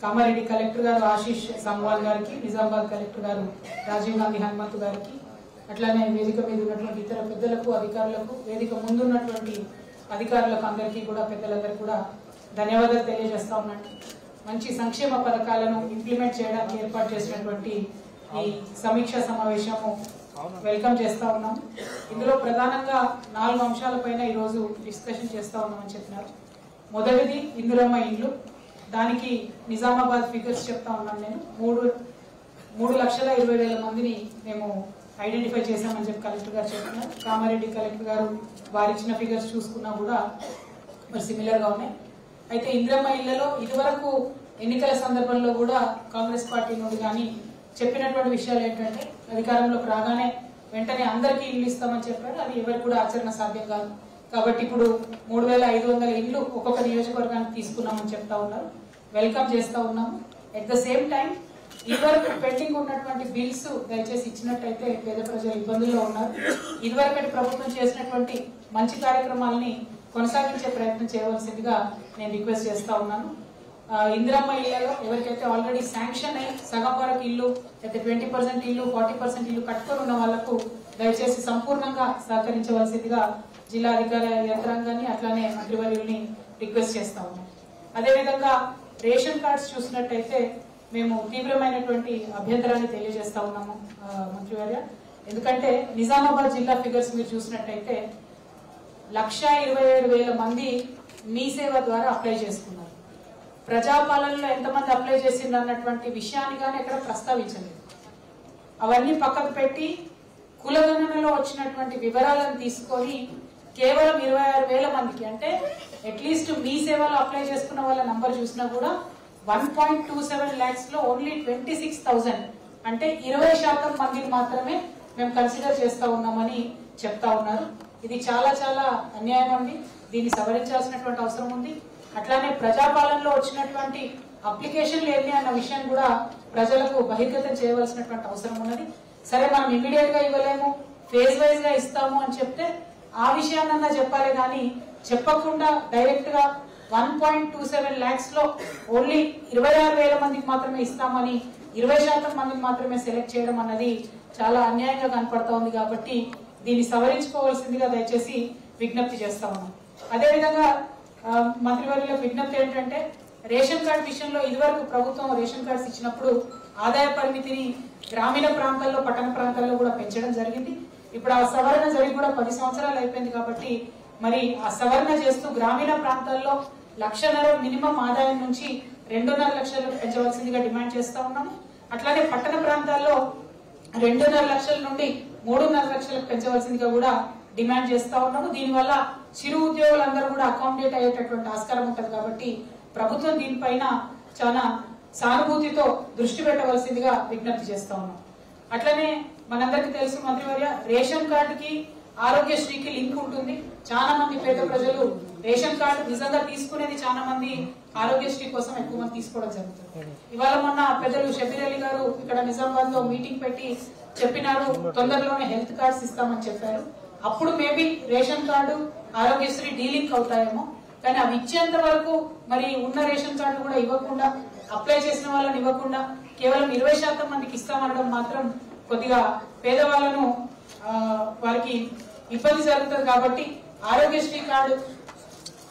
Kamareddy collector గారు ఆశీష్ సంవాల్ గారికి, Nizamabad collector గారు రాజీవ్ గాంధీ హనుమంతు గారికి, అట్లానే వేదిక మీద ఉన్నటువంటి ఇతర పెద్దలకు, అధికారులకు, వేదిక ముందున్నటువంటి అధికారులకు అందరికీ కూడా, పెద్దలందరికీ కూడా ధన్యవాదాలు తెలియజేస్తా ఉన్నాను. మంచి సంక్షేమ పథకాలను ఇంప్లిమెంట్ చేయడానికి ఏర్పాటు చేసినటువంటి ఈ సమీక్ష సమావేశము వెల్కమ్ చేస్తా ఉన్నాం. ఇందులో ప్రధానంగా 4 అంశాలపైన ఈరోజు డిస్కషన్ చేస్తా ఉన్నామని చెప్పినారు. మొదటిది ఇందిరమ్మ ఇండ్లు. దానికి నిజామాబాద్ ఫిగర్స్ చెప్తా ఉన్నాను నేను. 3,20,000 మందిని మేము ఐడెంటిఫై చేశామని చెప్పి కలెక్టర్ గారు చెప్తున్నారు. కామారెడ్డి కలెక్టర్ గారు వారు ఇచ్చిన ఫిగర్స్ చూసుకున్నా కూడా మరి సిమిలర్ గా ఉన్నాయి. అయితే ఇందిరమ్మ ఇళ్లలో ఇదివరకు ఎన్నికల సందర్భంలో కూడా కాంగ్రెస్ పార్టీ నుండి కానీ చెప్పినటువంటి విషయాలు ఏంటంటే, అధికారంలోకి రాగానే వెంటనే అందరికీ ఇల్లు ఇస్తామని చెప్పారు. అది ఎవరికి కూడా ఆచరణ సాధ్యం కాదు. కాబట్టి ఇప్పుడు 3,500 ఇళ్లు ఒక్కొక్క నియోజకవర్గానికి తీసుకున్నామని చెప్తా ఉన్నారు. వెల్కమ్ చేస్తా ఉన్నాము. అట్ ద సేమ్ టైం ఇదివరకు పెండింగ్ ఉన్నటువంటి బిల్స్ దయచేసి ఇచ్చినట్టయితే పేద ప్రజలు ఇబ్బందుల్లో ఉన్నారు. ఇదివరకటి ప్రభుత్వం చేసినటువంటి మంచి కార్యక్రమాలని కొనసాగించే ప్రయత్నం చేయవలసిందిగా నేను రిక్వెస్ట్ చేస్తా ఉన్నాను. ఇందిరమ్మ ఇళ్లలో ఎవరికైతే ఆల్రెడీ శాంక్షన్ అయ్యి సగం వరకు ఇల్లు, అయితే 20% ఇల్లు, 40% ఇల్లు కట్టుకొని ఉన్న వాళ్లకు దయచేసి సంపూర్ణంగా సహకరించవలసిందిగా జిల్లా అధికార యంత్రాంగాన్ని, అట్లానే మంత్రివర్యుల్ని రిక్వెస్ట్ చేస్తా ఉన్నాం. అదేవిధంగా రేషన్ కార్డ్స్ చూసినట్టయితే మేము తీవ్రమైనటువంటి అభ్యంతరాన్ని తెలియజేస్తా ఉన్నాము మంత్రివర్య. ఎందుకంటే నిజామాబాద్ జిల్లా ఫిగర్స్ మీరు చూసినట్టయితే 1,27,000 మంది మీ సేవ ద్వారా అప్లై చేసుకున్నారు. ప్రజాపాలనలో ఎంతమంది అప్లై చేసిండ్రు అన్నటువంటి విషయాన్ని కానీ ఎక్కడ ప్రస్తావించలేదు. అవన్నీ పక్కకు పెట్టి కులగణనలో వచ్చినటువంటి వివరాలను తీసుకొని కేవలం 26,000 మందికి, అంటే అట్లీస్ట్ మీ సేవలో అప్లై చేసుకున్న వాళ్ళ నంబర్ చూసినా కూడా 1.27 lakhs లో ఓన్లీ 26,000, అంటే 20% మందిని మాత్రమే మేము కన్సిడర్ చేస్తా ఉన్నామని చెప్తా ఉన్నారు. ఇది చాలా చాలా అన్యాయం అండి. దీన్ని సవరించాల్సినటువంటి అవసరం ఉంది. అట్లానే ప్రజాపాలనలో వచ్చినటువంటి అప్లికేషన్లు ఏంటి అన్న విషయాన్ని కూడా ప్రజలకు బహిర్గతం చేయవలసినటువంటి అవసరం ఉన్నది. సరే, మనం ఇమీడియట్ గా ఇవ్వలేము, ఫేజ్ వైజ్ గా ఇస్తాము అని చెప్తే ఆ విషయాన్నన్నా చెప్పాలి, కానీ చెప్పకుండా డైరెక్ట్ గా 1.27 lakhs లో ఓన్లీ 26,000 మందికి మాత్రమే ఇస్తామని 20% మందికి మాత్రమే సెలెక్ట్ చేయడం అన్నది చాలా అన్యాయంగా కనపడతా ఉంది. కాబట్టి దీన్ని సవరించుకోవాల్సిందిగా దయచేసి విజ్ఞప్తి చేస్తా ఉన్నాం. అదేవిధంగా మంత్రివర్యులకు విజ్ఞప్తి ఏంటంటే, రేషన్ కార్డు విషయంలో ఇదివరకు ప్రభుత్వం రేషన్ కార్డ్స్ ఇచ్చినప్పుడు ఆదాయ పరిమితిని గ్రామీణ ప్రాంతాల్లో, పట్టణ ప్రాంతాల్లో కూడా పెంచడం జరిగింది. ఇప్పుడు ఆ సవరణ జరిగి కూడా 10 సంవత్సరాలు అయిపోయింది. కాబట్టి మరి ఆ సవరణ చేస్తూ గ్రామీణ ప్రాంతాల్లో 1,50,000 మినిమం ఆదాయం నుంచి 2.5 లక్షలకు పెంచవలసిందిగా డిమాండ్ చేస్తా ఉన్నాము. అట్లానే పట్టణ ప్రాంతాల్లో 2.5 లక్షల నుండి 3.5 లక్షలకు పెంచవలసిందిగా కూడా డిమాండ్ చేస్తా ఉన్నాము. దీనివల్ల చిరు ఉద్యోగులందరూ కూడా అకామిడేట్ అయ్యేటటువంటి ఆస్కారం ఉంటుంది. కాబట్టి ప్రభుత్వం దీనిపైన చాలా సానుభూతితో దృష్టి పెట్టవలసిందిగా విజ్ఞప్తి చేస్తా ఉన్నాం. అట్లనే మనందరికీ తెలుసు మంత్రివర్య, రేషన్ కార్డుకి ఆరోగ్యశ్రీకి లింక్ ఉంటుంది. చాలా మంది పేద ప్రజలు రేషన్ కార్డు నిజంగా తీసుకునేది చాలా మంది ఆరోగ్యశ్రీ కోసం ఎక్కువ మంది తీసుకోవడం జరుగుతుంది. ఇవాళ మొన్న పెద్దలు షబీర్ అలీ గారు ఇక్కడ నిజామాబాద్ లో మీటింగ్ పెట్టి చెప్పినారు, తొందరలోనే హెల్త్ కార్డ్స్ ఇస్తామని చెప్పారు. అప్పుడు maybe ration card Aarogyasri delink అవుతాయేమో, కానీ అవి ఇచ్చేంత వరకు మరి ఉన్న రేషన్ కార్డు కూడా ఇవ్వకుండా, అప్లై చేసిన వాళ్ళని ఇవ్వకుండా కేవలం 20% మందికి ఇస్తామనడం మాత్రం కొద్దిగా పేదవాళ్లను వారికి ఇబ్బంది జరుగుతుంది. కాబట్టి ఆరోగ్యశ్రీ కార్డు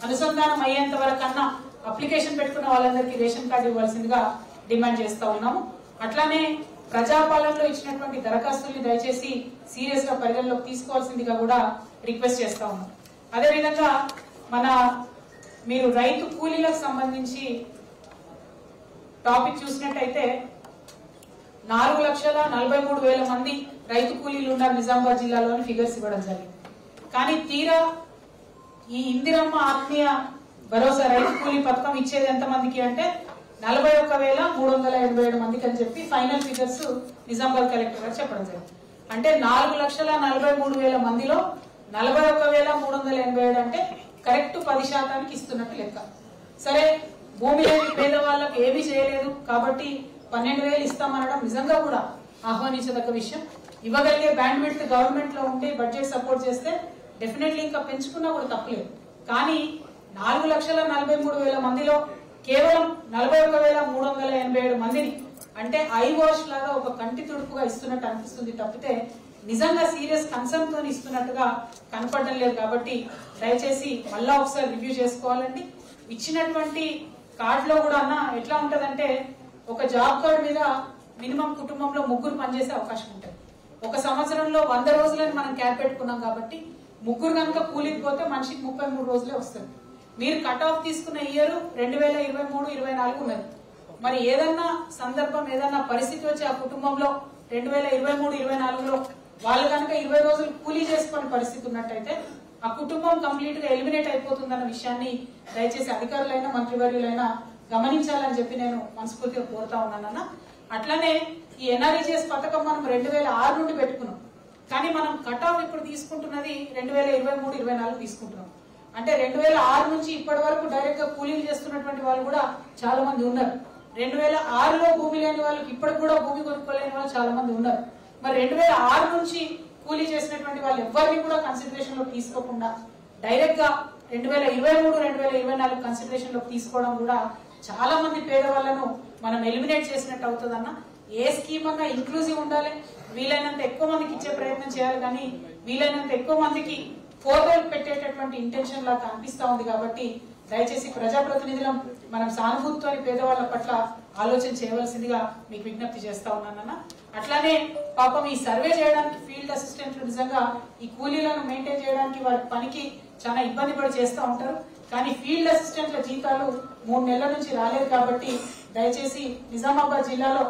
అనుసంధానం అయ్యేంత వరకు అన్నా అప్లికేషన్ పెట్టుకున్న వాళ్ళందరికీ రేషన్ కార్డు ఇవ్వాల్సిందిగా డిమాండ్ చేస్తా ఉన్నాము. అట్లానే ప్రజాపాలనలో ఇచ్చినటువంటి దరఖాస్తుల్ని దయచేసి సీరియస్ గా పరిగణలోకి తీసుకోవాల్సిందిగా కూడా రిక్వెస్ట్ చేస్తా ఉన్నాం. అదేవిధంగా మీరు రైతు కూలీలకు సంబంధించి టాపిక్ చూసినట్టయితే 4,43,000 మంది రైతు కూలీలు ఉన్నారు నిజామాబాద్ జిల్లాలోని ఫిగర్స్ ఇవ్వడం జరిగింది. కానీ తీరా ఈ ఇందిరమ్మ ఆత్మీయ భరోసా రైతు కూలీ పథకం ఇచ్చేది ఎంత మందికి అంటే 41,387 మందికి అని చెప్పి ఫైనల్ ఫిగర్స్ నిజామాబాద్ కలెక్టర్ గారు చెప్పడం జరిగింది. అంటే 4,43,000 మందిలో 41,387 అంటే కరెక్ట్ 10% ఇస్తున్నట్టు లెక్క. సరే, భూమి లేని పేదవాళ్లకు ఏమీ చేయలేదు కాబట్టి 12,000 ఇస్తామనడం నిజంగా కూడా ఆహ్వానించదగ్గ విషయం. ఇవ్వగలిగే బ్యాండ్ విడ్త్ గవర్నమెంట్ లో ఉంటే బడ్జెట్ సపోర్ట్ చేస్తే డెఫినెట్లీ ఇంకా పెంచుకున్నా కూడా తప్పలేదు. కానీ 4,43,000 మందిలో కేవలం 41,387 మందిని అంటే ఐ వాష్ లాగా ఒక కంటి తుడుపుగా ఇస్తున్నట్టు అనిపిస్తుంది తప్పితే నిజంగా సీరియస్ కన్సర్న్ తో ఇస్తున్నట్టుగా కనపడడం లేదు. కాబట్టి దయచేసి మళ్ళా ఒకసారి రివ్యూ చేసుకోవాలండి. ఇచ్చినటువంటి కార్డ్ లో కూడా అన్న ఎట్లా ఉంటదంటే ఒక జాబ్ కార్డ్ మీద మినిమం కుటుంబంలో 3 పనిచేసే అవకాశం ఉంటుంది. ఒక సంవత్సరంలో 100 రోజులని మనం క్యాప్ పెట్టుకున్నాం కాబట్టి 3 కనుక కూలికి పోతే మనిషికి 33 రోజులే వస్తుంది. మీరు కట్ ఆఫ్ తీసుకున్న ఇయర్ 2023-24 ఉన్నది. మరి ఏదన్నా సందర్భం ఏదన్నా పరిస్థితి వచ్చి ఆ కుటుంబంలో 2023-24లో వాళ్ళు కనుక 20 రోజులు కూలీ చేసుకునే పరిస్థితి ఉన్నట్టయితే ఆ కుటుంబం కంప్లీట్ గా ఎలిమినేట్ అయిపోతుందన్న విషయాన్ని దయచేసి అధికారులైనా మంత్రివర్యులైనా గమనించాలని చెప్పి నేను మనస్ఫూర్తిగా కోరుతా ఉన్నానన్న. అట్లానే ఈ ఎన్ఆర్ఈజీఎస్ పథకం మనం 2006 నుండి పెట్టుకున్నాం. కానీ మనం కట్ ఆఫ్ ఇప్పుడు తీసుకుంటున్నది 2023-24 తీసుకుంటున్నాం. అంటే 2006 నుంచి ఇప్పటి వరకు డైరెక్ట్ గా కూలీలు చేస్తున్నటువంటి వాళ్ళు కూడా చాలా మంది ఉన్నారు. 2006లో భూమి లేని వాళ్ళకి ఇప్పటికి కూడా భూమి కొనుక్కోలేని వాళ్ళు చాలా మంది ఉన్నారు. మరి 2006 నుంచి కూలీ చేసినటువంటి వాళ్ళు ఎవరిని కూడా కన్సిడరేషన్ లో తీసుకోకుండా డైరెక్ట్ గా 2023-2024 కన్సిడరేషన్ లో తీసుకోవడం కూడా చాలా మంది పేదవాళ్లను మనం ఎలిమినేట్ చేసినట్టు అవుతుందన్న. ఏ స్కీమ్ అన్నా ఇంక్లూజివ్ ఉండాలి, వీలైనంత ఎక్కువ మందికి ఇచ్చే ప్రయత్నం చేయాలి. కానీ వీలైనంత ఎక్కువ మందికి ఫోటోలు పెట్టేటటువంటి ఇంటెన్షన్ లాగా అనిపిస్తా ఉంది. కాబట్టి దయచేసి ప్రజాప్రతినిధులం మనం సానుభూతితో పేదవాళ్ల పట్ల ఆలోచన చేయవలసిందిగా మీకు విజ్ఞప్తి చేస్తా ఉన్నానన్న. అట్లానే పాపం ఈ సర్వే చేయడానికి ఫీల్డ్ అసిస్టెంట్లు నిజంగా ఈ కూలీలను మెయింటైన్ చేయడానికి వారి పనికి చాలా ఇబ్బంది పడి చేస్తూ ఉంటారు. కానీ ఫీల్డ్ అసిస్టెంట్ల జీతాలు 3 నెలల నుంచి రాలేదు. కాబట్టి దయచేసి నిజామాబాద్ జిల్లాలో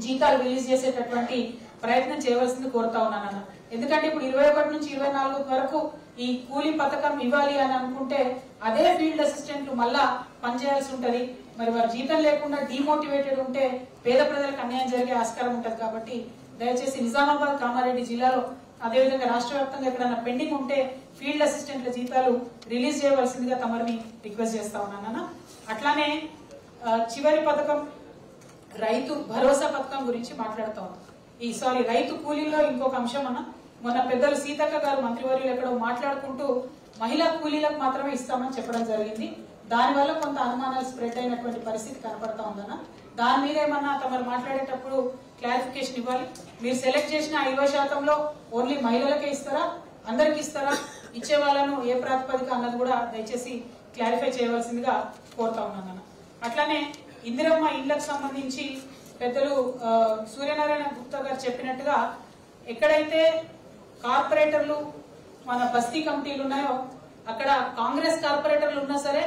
జీతాలు రిలీజ్ చేసేటటువంటి ప్రయత్నం చేయవలసింది కోరుతా ఉన్నానన్న. ఎందుకంటే ఇప్పుడు 21 నుంచి 24 వరకు ఈ కూలీ పథకం ఇవ్వాలి అని అనుకుంటే అదే ఫీల్డ్ అసిస్టెంట్లు మళ్ళా పనిచేయాల్సి ఉంటది. మరి వారి జీతం లేకుండా డిమోటివేటెడ్ ఉంటే పేద ప్రజలకు అన్యాయం జరిగే ఆస్కారం ఉంటది. కాబట్టి దయచేసి నిజామాబాద్ కామారెడ్డి జిల్లాలో అదేవిధంగా రాష్ట్ర వ్యాప్తంగా ఎక్కడైనా పెండింగ్ ఉంటే ఫీల్డ్ అసిస్టెంట్ల జీతాలు రిలీజ్ చేయవలసిందిగా తమరిని రిక్వెస్ట్ చేస్తా ఉన్నానన్న. అట్లానే చివరి పథకం రైతు భరోసా పథకం గురించి మాట్లాడుతా ఉన్నాం. రైతు కూలీల్లో ఇంకొక అంశం అన్న, మొన్న పెద్దలు సీతక్క గారు మంత్రివర్యులు ఎక్కడో మాట్లాడుకుంటూ మహిళా కూలీలకు మాత్రమే ఇస్తామని చెప్పడం జరిగింది. దానివల్ల కొంత అనుమానాలు స్ప్రెడ్ అయినటువంటి పరిస్థితి కనపడతా ఉందన్న. దాని మీద ఏమన్నా తమరు మాట్లాడేటప్పుడు క్లారిఫికేషన్ ఇవ్వాలి. మీరు సెలెక్ట్ చేసిన 50% ఓన్లీ మహిళలకే ఇస్తారా, అందరికి ఇస్తారా, ఇచ్చే వాళ్ళను ఏ ప్రాతిపదిక అన్నది కూడా దయచేసి క్లారిఫై చేయవలసిందిగా కోరుతా ఉన్నాను. అట్లానే ఇందిరమ్మ ఇళ్లకు సంబంధించి పెద్దలు సూర్యనారాయణ గుప్తా గారు చెప్పినట్టుగా ఎక్కడైతే కార్పొరేటర్లు మన బస్తీ కమిటీలు ఉన్నాయో అక్కడ కాంగ్రెస్ కార్పొరేటర్లు ఉన్నా సరే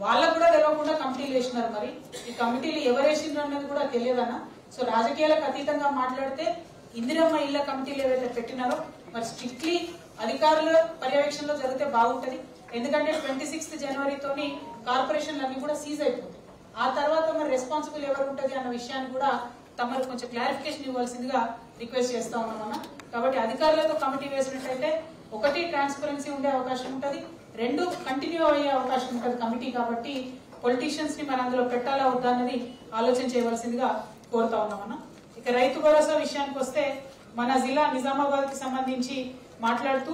వాళ్ళకు కూడా తెలియకుండా కమిటీలు వేసినారు. మరి ఈ కమిటీలు ఎవరు వేసిండ్రు అన్నది కూడా తెలియదన్న. సో రాజకీయాలకు అతీతంగా మాట్లాడితే ఇందిరమ్మ ఇళ్ల కమిటీలు ఏవైతే పెట్టినారో మరి స్ట్రిక్ట్లీ అధికారుల పర్యవేక్షణలో జరిగితే బాగుంటది. ఎందుకంటే 26 జనవరితోని కార్పొరేషన్లు కూడా సీజ్ అయిపోతాయి. ఆ తర్వాత మరి రెస్పాన్సిబుల్ ఎవరు ఉంటది అన్న విషయాన్ని కూడా తమరు కొంచెం క్లారిఫికేషన్ ఇవ్వాల్సిందిగా రిక్వెస్ట్ చేస్తా ఉన్నామన్నా. కాబట్టి అధికారులతో కమిటీ వేసినట్లయితే 1 ట్రాన్స్పరెన్సీ ఉండే అవకాశం ఉంటది, 2 కంటిన్యూ అయ్యే అవకాశం ఉంటది కమిటీ. కాబట్టి పొలిటీషియన్స్ ని మన అందులో పెట్టాలా వద్దా అన్నది ఆలోచన చేయవలసిందిగా కోరుతా ఉన్నామన్నా. ఇక రైతు భరోసా విషయానికి వస్తే మన జిల్లా నిజామాబాద్ కి సంబంధించి మాట్లాడుతూ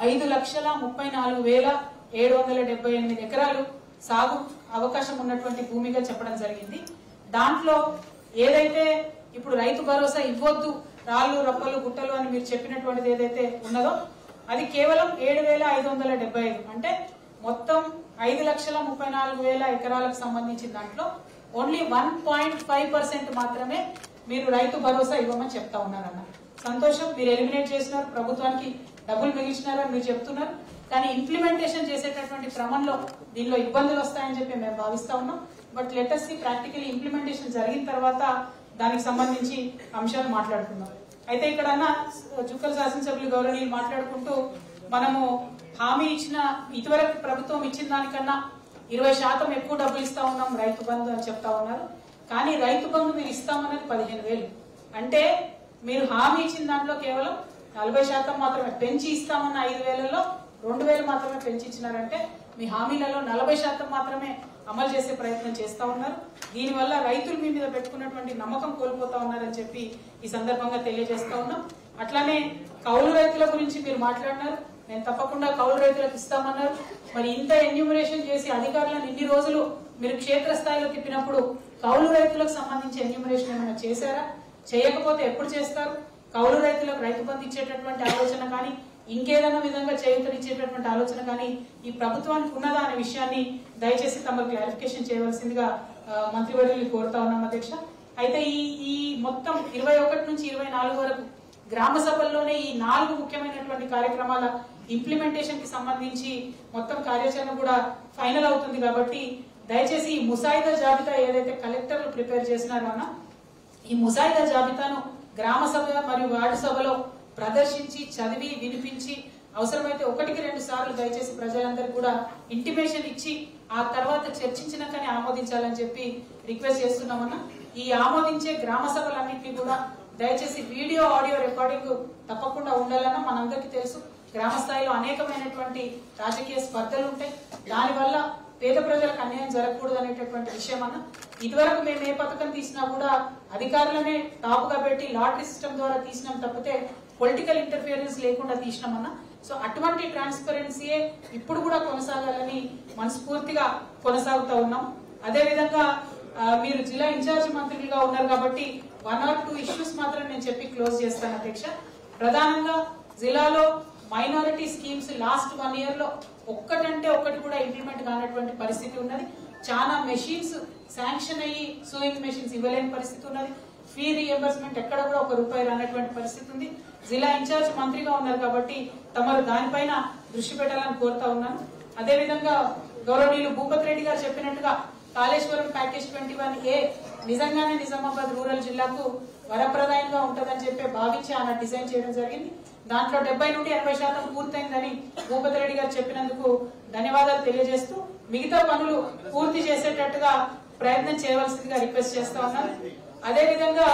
5,34,778 ఎకరాలు సాగు అవకాశం ఉన్నటువంటి భూమిగా చెప్పడం జరిగింది. దాంట్లో ఏదైతే ఇప్పుడు రైతు భరోసా ఇవ్వద్దు, రాళ్లు రప్పలు గుట్టలు అని మీరు చెప్పినటువంటిది ఏదైతే ఉన్నదో అది కేవలం 7,575, అంటే మొత్తం 5,34,000 ఎకరాలకు సంబంధించిన దాంట్లో ఓన్లీ 1.5% మాత్రమే మీరు రైతు భరోసా ఇవ్వమని చెప్తా ఉన్నారన్న. సంతోషం, మీరు ఎలిమినేట్ చేసినారు, ప్రభుత్వానికి డబ్బులు మిగిల్చినారని మీరు చెప్తున్నారు. కానీ ఇంప్లిమెంటేషన్ చేసేటటువంటి క్రమంలో దీనిలో ఇబ్బందులు వస్తాయని చెప్పి మేము భావిస్తా ఉన్నాం. బట్ లెటెస్ట్ ప్రాక్టికలీ ఇంప్లిమెంటేషన్ జరిగిన తర్వాత దానికి సంబంధించి అంశాలు మాట్లాడుకుందాం. అయితే ఇక్కడ జుక్కల శాసనసభ్యులు గౌరవనీయులు మాట్లాడుకుంటూ మనము హామీ ఇచ్చిన ఇదివరకు ప్రభుత్వం ఇచ్చిన దానికన్నా 20% ఎక్కువ డబ్బులు ఇస్తా ఉన్నాం రైతు బంధు అని చెప్తా ఉన్నారు. కానీ రైతు బంధు మీరు ఇస్తామన్నది 15,000, అంటే మీరు హామీ ఇచ్చిన దాంట్లో కేవలం 40% మాత్రమే పెంచి ఇస్తామన్న 5,000లో 2,000 మాత్రమే పెంచి ఇచ్చినారంటే మీ హామీలలో 40% మాత్రమే అమలు చేసే ప్రయత్నం చేస్తా ఉన్నారు. దీనివల్ల రైతులు మీ మీద పెట్టుకున్నటువంటి నమ్మకం కోల్పోతా ఉన్నారని చెప్పి ఈ సందర్భంగా తెలియజేస్తా ఉన్నాం. అట్లానే కౌలు రైతుల గురించి మీరు మాట్లాడినారు. నేను తప్పకుండా కౌలు రైతులకు ఇస్తామన్నారు. మరి ఇంత ఎన్యూమరేషన్ చేసి అధికారులను ఇన్ని రోజులు మీరు క్షేత్రస్థాయిలో తిప్పినప్పుడు కౌలు రైతులకు సంబంధించి ఎన్యూమరేషన్ ఏమైనా చేశారా? చేయకపోతే ఎప్పుడు చేస్తారు? కౌలు రైతులకు రైతు బంధు ఇచ్చేటటువంటి ఆలోచన కానీ ఇంకేదైనా విధంగా చేయూతనిచ్చేటటువంటి ఆలోచన కానీ ఈ ప్రభుత్వానికి ఉన్నదా అనే విషయాన్ని దయచేసి తమకు క్లారిఫికేషన్ చేయవలసిందిగా మంత్రివర్యులు కోరుతా ఉన్నాం అధ్యక్ష. అయితే ఈ మొత్తం 21 నుంచి 24 వరకు గ్రామ సభల్లోనే ఈ 4 ముఖ్యమైనటువంటి కార్యక్రమాల ఇంప్లిమెంటేషన్ కి సంబంధించి మొత్తం కార్యాచరణ కూడా ఫైనల్ అవుతుంది. కాబట్టి దయచేసి ఈ ముసాయిదా జాబితా ఏదైతే కలెక్టర్లు ప్రిపేర్ చేసినారో అన్న ఈ ముసాయిదా జాబితాను గ్రామ సభ మరియు వార్డు సభలో ప్రదర్శించి చదివి వినిపించి అవసరమైతే 1-2 సార్లు దయచేసి ప్రజలందరికీ కూడా ఇంటిమేషన్ ఇచ్చి ఆ తర్వాత చర్చించినాకనే ఆమోదించాలని చెప్పి రిక్వెస్ట్ చేస్తున్నామన్నా. ఈ ఆమోదించే గ్రామ సభలన్నింటినీ కూడా దయచేసి వీడియో ఆడియో రికార్డింగ్ తప్పకుండా ఉండాలన్నా. మనందరికీ తెలుసు గ్రామ స్థాయిలో అనేకమైనటువంటి రాజకీయ స్పర్ధలు ఉంటాయి. దానివల్ల పేద ప్రజలకు అన్యాయం జరగకూడదు అనేటటువంటి విషయం అన్న. ఇదివరకు మేము ఏ పథకం తీసినా కూడా అధికారులనే టాప్ గా పెట్టి లాటరీ సిస్టమ్ ద్వారా తీసినాం తప్పితే పొలిటికల్ ఇంటర్ఫియరెన్స్ లేకుండా తీసినామన్నా. సో అటువంటి ట్రాన్స్పరెన్సీయే ఇప్పుడు కూడా కొనసాగాలని మనస్ఫూర్తిగా కొనసాగుతూ ఉన్నాం. అదేవిధంగా మీరు జిల్లా ఇన్ఛార్జి మంత్రులుగా ఉన్నారు కాబట్టి 1 or 2 ఇష్యూస్ మాత్రం నేను చెప్పి క్లోజ్ చేస్తాను అధ్యక్ష. ప్రధానంగా జిల్లాలో మైనారిటీ స్కీమ్స్ లాస్ట్ 1 year లో ఒక్కటంటే ఒక్కటి కూడా ఇంప్లిమెంట్ కానటువంటి పరిస్థితి ఉన్నది. చాలా మెషిన్స్ శాంక్షన్ అయ్యి సూయింగ్ మెషిన్స్ ఇవ్వలేని పరిస్థితి ఉన్నది. ఫీ రీఎంబర్స్మెంట్ ఎక్కడ కూడా ₹1 రానటువంటి పరిస్థితి ఉంది. జిల్లా ఇన్ఛార్జ్ మంత్రిగా ఉన్నారు కాబట్టి తమరు దానిపైన దృష్టి పెట్టాలని కోరుతా ఉన్నాను. అదేవిధంగా గౌరవనీయులు భూపతి రెడ్డి గారు చెప్పినట్టుగా కాళేశ్వరం ప్యాకేజ్ 21A నిజంగానే నిజామాబాద్ రూరల్ జిల్లాకు వరప్రదాయంగా ఉంటుందని చెప్పి భావించి ఆయన డిజైన్ చేయడం జరిగింది. దాంట్లో 70 నుండి 80% పూర్తయిందని భూపతి రెడ్డి గారు చెప్పినందుకు ధన్యవాదాలు తెలియజేస్తూ మిగతా పనులు పూర్తి చేసేటట్టుగా ప్రయత్నం చేయవలసిందిగా రిక్వెస్ట్ చేస్తా ఉన్నాను. అదేవిధంగా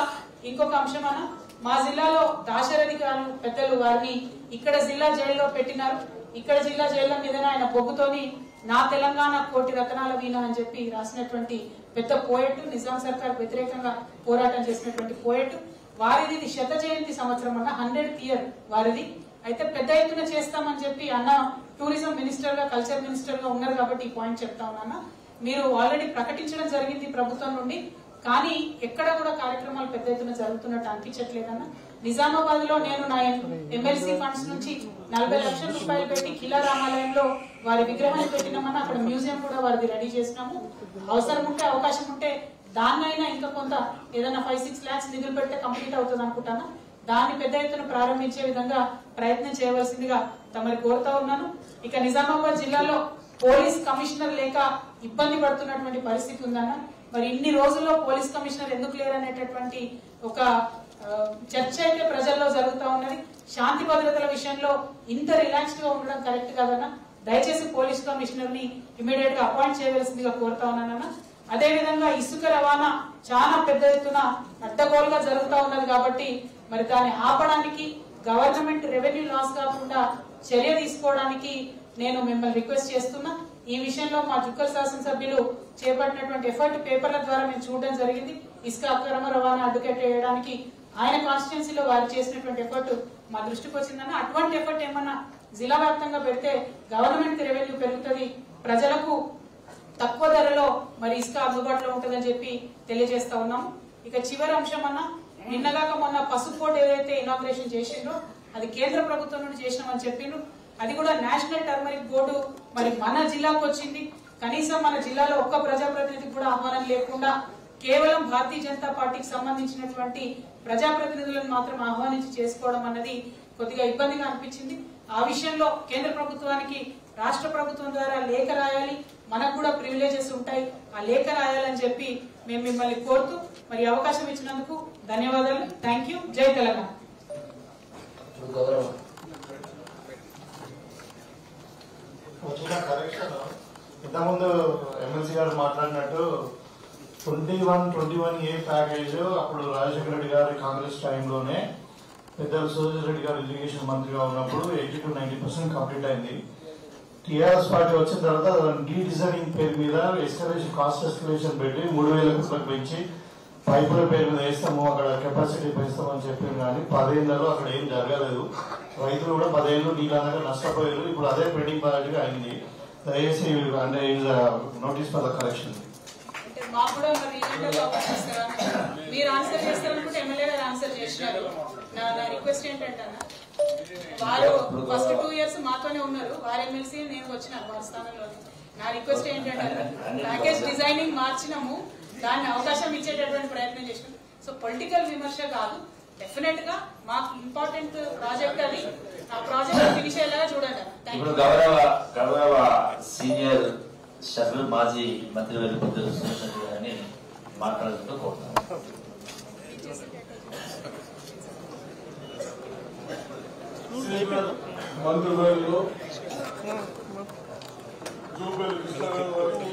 ఇంకొక అంశం అన్న, మా జిల్లాలో దాశరథి గారు పెద్దలు వారిని ఇక్కడ జిల్లా జైల్లో పెట్టినారు. ఇక్కడ జిల్లా జైల్లో మీద ఆయన బొగ్గుతోని నా తెలంగాణ కోటి రతనాల వీణ అని చెప్పి రాసినటువంటి పెద్ద పోయెట్, నిజాం సర్కార్ వ్యతిరేకంగా పోరాటం చేసినటువంటి పోయెట్. వారిది 100వ జయంతి సంవత్సరం అన్న, 100th year వారిది. అయితే పెద్ద ఎత్తున చేస్తామని చెప్పి అన్న టూరిజం మినిస్టర్ గా కల్చర్ మినిస్టర్ గా ఉన్నారు కాబట్టి ఈ పాయింట్ చెప్తా ఉన్నా. మీరు ఆల్రెడీ ప్రకటించడం జరిగింది ప్రభుత్వం నుండి, కానీ ఎక్కడ కూడా కార్యక్రమాలు పెద్ద ఎత్తున జరుగుతున్నట్టు అనిపించట్లేదన్న. నిజామాబాద్ లో నేను నా ఎమ్మెల్సీ ఫండ్స్ నుంచి 40 లక్షల రూపాయలు పెట్టి కిలా రామాలయంలో వారి విగ్రహాన్ని పెట్టినామన్నా. అక్కడ మ్యూజియం కూడా వారిది రెడీ చేసినాము. అవసరం ఉంటే అవకాశం ఉంటే దాన్నైనా ఇంకా కొంత ఏదైనా 5-6 lakhs నిధులు పెడితే కంప్లీట్ అవుతుంది అనుకుంటాను. దాన్ని పెద్ద ఎత్తున ప్రారంభించే విధంగా ప్రయత్నం చేయవలసిందిగా తమని కోరుతా ఉన్నాను. ఇక నిజామాబాద్ జిల్లాలో పోలీస్ కమిషనర్ లేక ఇబ్బంది పడుతున్నటువంటి పరిస్థితి ఉందన్న. మరి ఇన్ని రోజుల్లో పోలీస్ కమిషనర్ ఎందుకు లేరనేటటువంటి ఒక చర్చ అయితే ప్రజల్లో జరుగుతూ ఉన్నది. శాంతి భద్రతల విషయంలో ఇంత రిలాక్స్డ్ గా ఉండడం కరెక్ట్ కాదన్న. దయచేసి పోలీస్ కమిషనర్ ని ఇమీడియట్ గా అపాయింట్ చేయవలసిందిగా కోరుతా ఉన్నానన్న. అదేవిధంగా ఇసుక రవాణా చాలా పెద్ద ఎత్తున అడ్డగోలుగా జరుగుతూ ఉన్నది కాబట్టి మరి దాన్ని ఆపడానికి గవర్నమెంట్ రెవెన్యూ లాస్ కాకుండా చర్య తీసుకోవడానికి నేను మిమ్మల్ని రిక్వెస్ట్ చేస్తున్నా. ఈ విషయంలో మా జుక్కల్ శాసనసభ్యులు చేపట్టినటువంటి ఎఫర్ట్ పేపర్ల ద్వారా మేము చూడడం జరిగింది. ఇసుక అక్రమ రవాణా అడ్డుకట్ట వేయడానికి ఆయన కాన్స్టిట్యున్సీలో వారు చేసినటువంటి ఎఫర్ట్ మా దృష్టికి వచ్చిందని. అటువంటి ఎఫర్ట్ ఏమన్నా జిల్లా వ్యాప్తంగా పెడితే గవర్నమెంట్ రెవెన్యూ పెరుగుతుంది, ప్రజలకు తక్కువ ధరలో మరి ఇసుక అందుబాటులో ఉంటుందని చెప్పి తెలియజేస్తా ఉన్నాము. ఇక చివరి అంశం అన్న, నిన్నగాక మొన్న పసుపోర్ట్ ఏదైతే ఇనాగ్రేషన్ చేసిండ్రో అది కేంద్ర ప్రభుత్వం నుండి చేసినామని చెప్పిండ్రు. అది కూడా నేషనల్ టర్మరిక్ బోర్డు మరి మన జిల్లాకు వచ్చింది. కనీసం మన జిల్లాలో ఒక్క ప్రజాప్రతినిధికి కూడా ఆహ్వానం లేకుండా కేవలం భారతీయ జనతా పార్టీకి సంబంధించినటువంటి ప్రజాప్రతినిధులను మాత్రం ఆహ్వానించి చేసుకోవడం అన్నది కొద్దిగా ఇబ్బందిగా అనిపించింది. ఆ విషయంలో కేంద్ర ప్రభుత్వానికి రాష్ట్ర ప్రభుత్వం ద్వారా లేఖ రాయాలి, మనకు కూడా ప్రివిలేజెస్ ఉంటాయి, ఆ లేఖ రాయాలని చెప్పి మేము మిమ్మల్ని కోరుతూ మరి అవకాశం ఇచ్చినందుకు ధన్యవాదాలు. Thank you. జై తెలంగాణ. ఇంతకుముందు ఎమ్మెల్సీ గారు మాట్లాడినట్టు 21A ప్యాకేజ్ అప్పుడు రాజశేఖర రెడ్డి గారి కాంగ్రెస్ టైంలోనే పెద్దలు సురేష్ రెడ్డి గారు ఇరిగేషన్ మంత్రిగా ఉన్నప్పుడు 80-90% కంప్లీట్ అయింది. టీఆర్ఎస్ పార్టీ వచ్చిన తర్వాత డీ డిజైనింగ్ పేరు మీద కాస్ట్ ఎస్కలేషన్ పెట్టి 3,000 కోట్లకు పెంచి పైపుల పేరు మీద వేస్తాము, అక్కడ కెపాసిటీ పెంచుతామని చెప్పారు. కానీ 10 ఏళ్లలో అక్కడ ఏం జరగలేదు. రైతులు కూడా 10 ఏళ్ళు నీళ్ళంగా నష్టపోయారు. ఇప్పుడు అదే పెండింగ్ బాధ్యతగా అయింది. దయచేసి అంటే నోటీస్ ఫర్ ద కరెక్షన్. మాకు కూడా మరి ఈవెంట్లో అవకాశం ఇస్తారా? మీరు ఆన్సర్ చేస్తారనుకుంటే ఎమ్మెల్యే గారు ఆన్సర్ చేసినారు. నా రిక్వెస్ట్ ఏంటంటే వారు ఫస్ట్ 2 years మాతోనే ఉన్నారు. వారు ఎమ్మెల్సీ, నేను వచ్చినాను వారి స్థానంలో. నా రిక్వెస్ట్ ఏంటంటే ప్యాకేజ్ డిజైనింగ్ మార్చినాము, దాన్ని అవకాశం ఇచ్చేటటువంటి ప్రయత్నం చేసినాం. సో పొలిటికల్ విమర్శ కాదు, డెఫినెట్ గా మాకు ఇంపార్టెంట్ ప్రాజెక్ట్ అది. ఆ ప్రాజెక్ట్ ఫినిష్ అయ్యేలాగా చూడాలి. ఇప్పుడు గౌరవ సీనియర్ సభ్యులు మాజీ మంత్రి పెద్దలు సురేష్ రెడ్డి గారిని మాట్లాడుతూ కోరుతాను. మంత్రివర్యులు జూబెల్ కృష్ణారావు గారికి